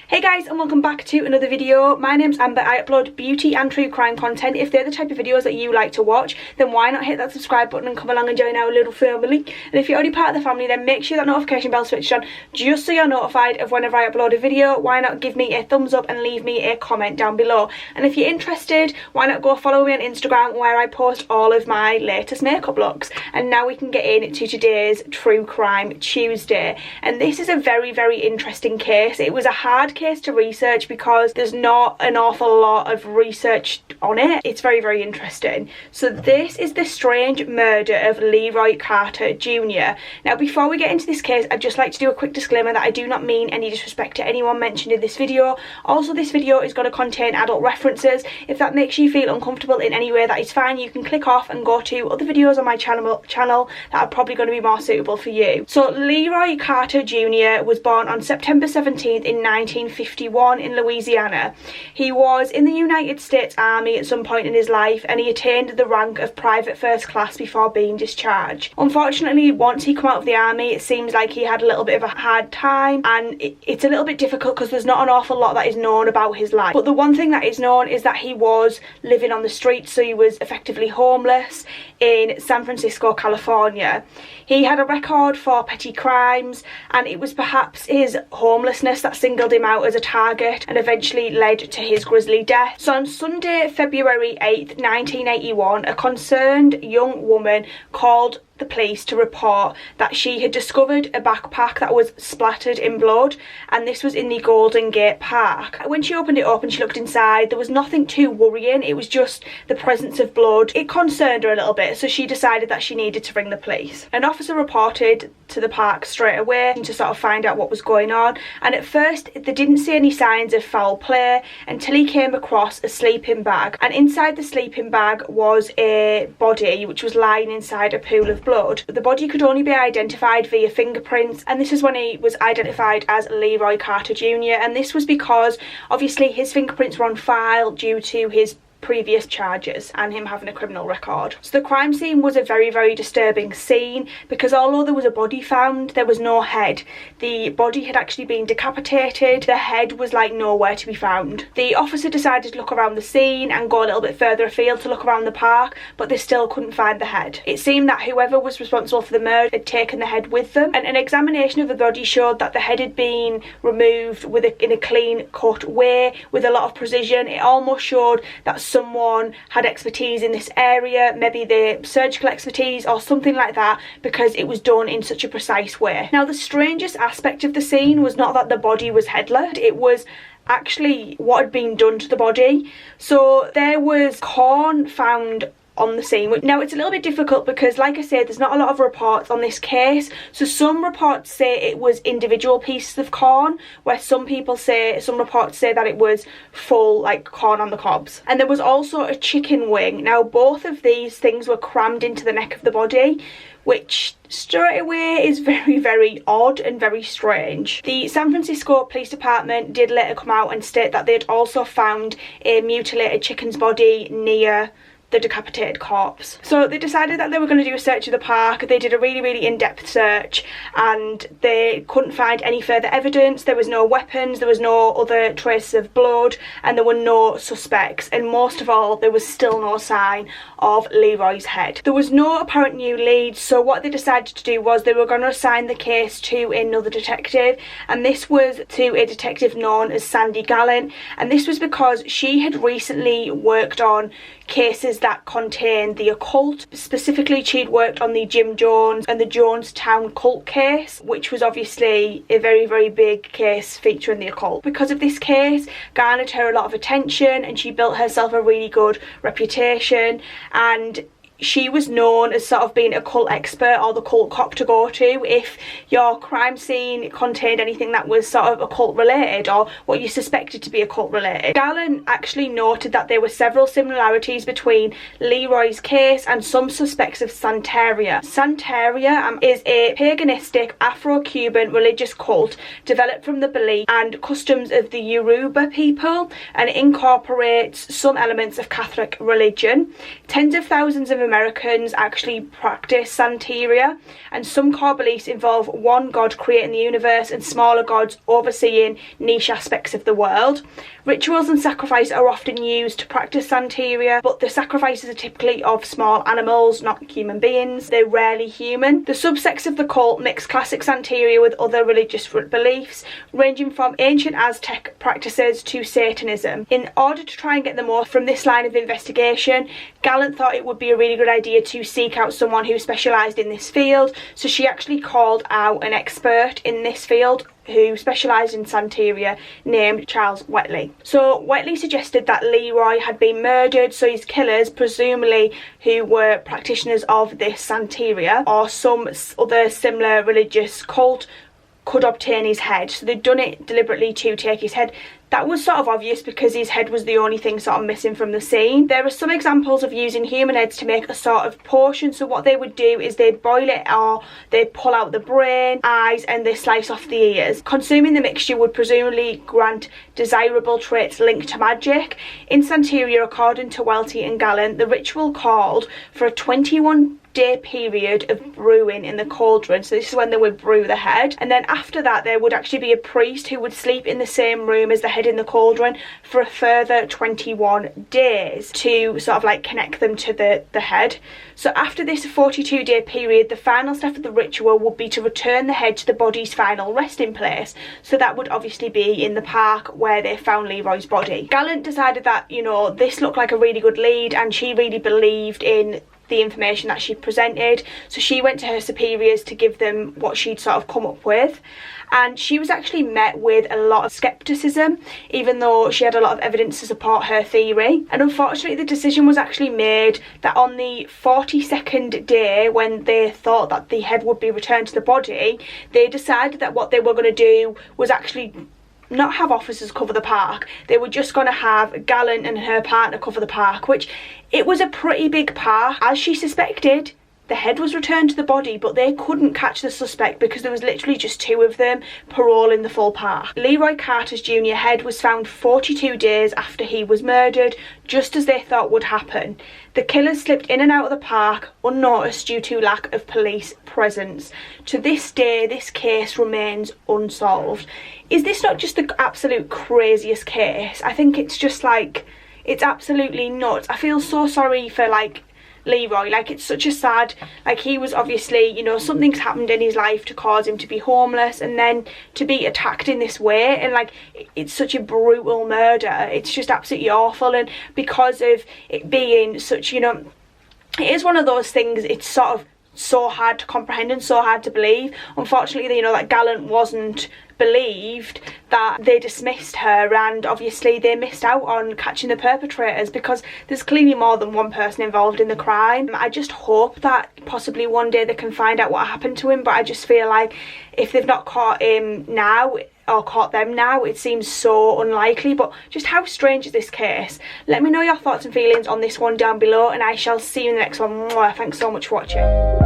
Hey guys, and welcome back to another video. My name's Amber. I upload beauty and true crime content. If they're the type of videos that you like to watch, then why not hit that subscribe button and come along and join our little family. And if you're already part of the family, then make sure that notification bell switched on just so you're notified of whenever I upload a video. Why not give me a thumbs up and leave me a comment down below. And if you're interested, why not go follow me on Instagram where I post all of my latest makeup looks. And now we can get into today's True Crime Tuesday. And this is a very, very interesting case. It was a hard case to research because there's not an awful lot of research on it. It's very, very interesting. So this is the strange murder of Leroy Carter Jr. Now, before we get into this case, I'd just like to do a quick disclaimer that I do not mean any disrespect to anyone mentioned in this video. Also, this video is going to contain adult references. If that makes you feel uncomfortable in any way, that is fine. You can click off and go to other videos on my channel that are probably going to be more suitable for you. So Leroy Carter Jr. was born on September 17th in 1951 in Louisiana. He was in the United States Army at some point in his life, and he attained the rank of private first class before being discharged. Unfortunately, once he came out of the army, it seems like he had a little bit of a hard time, and it's a little bit difficult because there's not an awful lot that is known about his life. But the one thing that is known is that he was living on the streets, so he was effectively homeless in San Francisco, California. He had a record for petty crimes, and it was perhaps his homelessness that singled him out as a target and eventually led to his grisly death. So on Sunday, February 8th, 1981, a concerned young woman called the police to report that she had discovered a backpack that was splattered in blood, and this was in the Golden Gate Park. When she opened it up and she looked inside, there was nothing too worrying. It was just the presence of blood. It concerned her a little bit, so she decided that she needed to ring the police. An officer reported to the park straight away to sort of find out what was going on, and at first they didn't see any signs of foul play until he came across a sleeping bag, and inside the sleeping bag was a body which was lying inside a pool of blood. The body could only be identified via fingerprints, and this is when he was identified as Leroy Carter Jr. And this was because obviously his fingerprints were on file due to his previous charges and him having a criminal record. So the crime scene was a very, very disturbing scene because although there was a body found, there was no head. The body had actually been decapitated. The head was like nowhere to be found. The officer decided to look around the scene and go a little bit further afield to look around the park, but they still couldn't find the head. It seemed that whoever was responsible for the murder had taken the head with them, and an examination of the body showed that the head had been removed in a clean cut way with a lot of precision. It almost showed that someone had expertise in this area, maybe the surgical expertise or something like that, because it was done in such a precise way. Now, the strangest aspect of the scene was not that the body was headless, it was actually what had been done to the body. So there was corn found on the scene. Now, it's a little bit difficult because, like I said, there's not a lot of reports on this case. So some reports say it was individual pieces of corn, where some reports say that it was full, like, corn on the cobs. And there was also a chicken wing. Now, both of these things were crammed into the neck of the body, which straight away is very, very odd and very strange. The San Francisco Police Department did later come out and state that they'd also found a mutilated chicken's body near the decapitated corpse. So they decided that they were going to do a search of the park. They did a really, really in-depth search, and they couldn't find any further evidence. There was no weapons, there was no other traces of blood, and there were no suspects, and most of all, there was still no sign of Leroy's head. There was no apparent new leads, so what they decided to do was they were going to assign the case to another detective, and this was to a detective known as Sandy Gallant, and this was because she had recently worked on cases that contained the occult. Specifically, she'd worked on the Jim Jones and the Jonestown cult case, which was obviously a very, very big case featuring the occult. Because of this case, garnered her a lot of attention, and she built herself a really good reputation, and she was known as sort of being a cult expert or the cult cop to go to if your crime scene contained anything that was sort of occult related or what you suspected to be occult related. Gallant actually noted that there were several similarities between Leroy's case and some suspects of Santeria. Santeria is a paganistic Afro-Cuban religious cult developed from the belief and customs of the Yoruba people, and incorporates some elements of Catholic religion. Tens of thousands of Americans actually practice Santeria, and some core beliefs involve one god creating the universe and smaller gods overseeing niche aspects of the world. Rituals and sacrifice are often used to practice Santeria, but the sacrifices are typically of small animals, not human beings. They're rarely human. The subsects of the cult mix classic Santeria with other religious beliefs, ranging from ancient Aztec practices to Satanism. In order to try and get the most from this line of investigation, Gallant thought it would be a really good idea to seek out someone who specialised in this field, so she actually called out an expert in this field who specialised in Santeria, named Charles Wheatley. So Wheatley suggested that Leroy had been murdered, so his killers, presumably who were practitioners of this Santeria or some other similar religious cult, could obtain his head. So they'd done it deliberately to take his head. That was sort of obvious because his head was the only thing sort of missing from the scene. There are some examples of using human heads to make a sort of potion. So what they would do is they'd boil it, or they'd pull out the brain, eyes, and they slice off the ears. Consuming the mixture would presumably grant desirable traits linked to magic. In Santeria, according to Welty and Gallant, the ritual called for a 21-day period of brewing in the cauldron. So this is when they would brew the head, and then after that there would actually be a priest who would sleep in the same room as the head in the cauldron for a further 21 days to sort of like connect them to the head. So after this 42-day period, the final step of the ritual would be to return the head to the body's final resting place. So that would obviously be in the park where they found Leroy's body. Gallant decided that, you know, this looked like a really good lead, and she really believed in the information that she presented, so she went to her superiors to give them what she'd sort of come up with, and she was actually met with a lot of skepticism, even though she had a lot of evidence to support her theory. And unfortunately the decision was actually made that on the 42nd day, when they thought that the head would be returned to the body, they decided that what they were going to do was actually not have officers cover the park. They were just going to have Gallant and her partner cover the park, which it was a pretty big park. As she suspected, the head was returned to the body, but they couldn't catch the suspect because there was literally just two of them paroling the full park. Leroy Carter Jr. head was found 42 days after he was murdered, just as they thought would happen. The killers slipped in and out of the park unnoticed due to lack of police presence. To this day, this case remains unsolved. Is this not just the absolute craziest case? I think it's just like, it's absolutely nuts. I feel so sorry for like Leroy. Like, it's such a sad, like, he was obviously, you know, something's happened in his life to cause him to be homeless, and then to be attacked in this way, and like, it's such a brutal murder. It's just absolutely awful, and because of it being such, you know, it is one of those things, it's sort of so hard to comprehend and so hard to believe. Unfortunately, you know, that Gallant wasn't believed, that they dismissed her, and obviously they missed out on catching the perpetrators because there's clearly more than one person involved in the crime. I just hope that possibly one day they can find out what happened to him, but I just feel like if they've not caught him now, or caught them now, it seems so unlikely. But just how strange is this case? Let me know your thoughts and feelings on this one down below, and I shall see you in the next one. Mwah. Thanks so much for watching.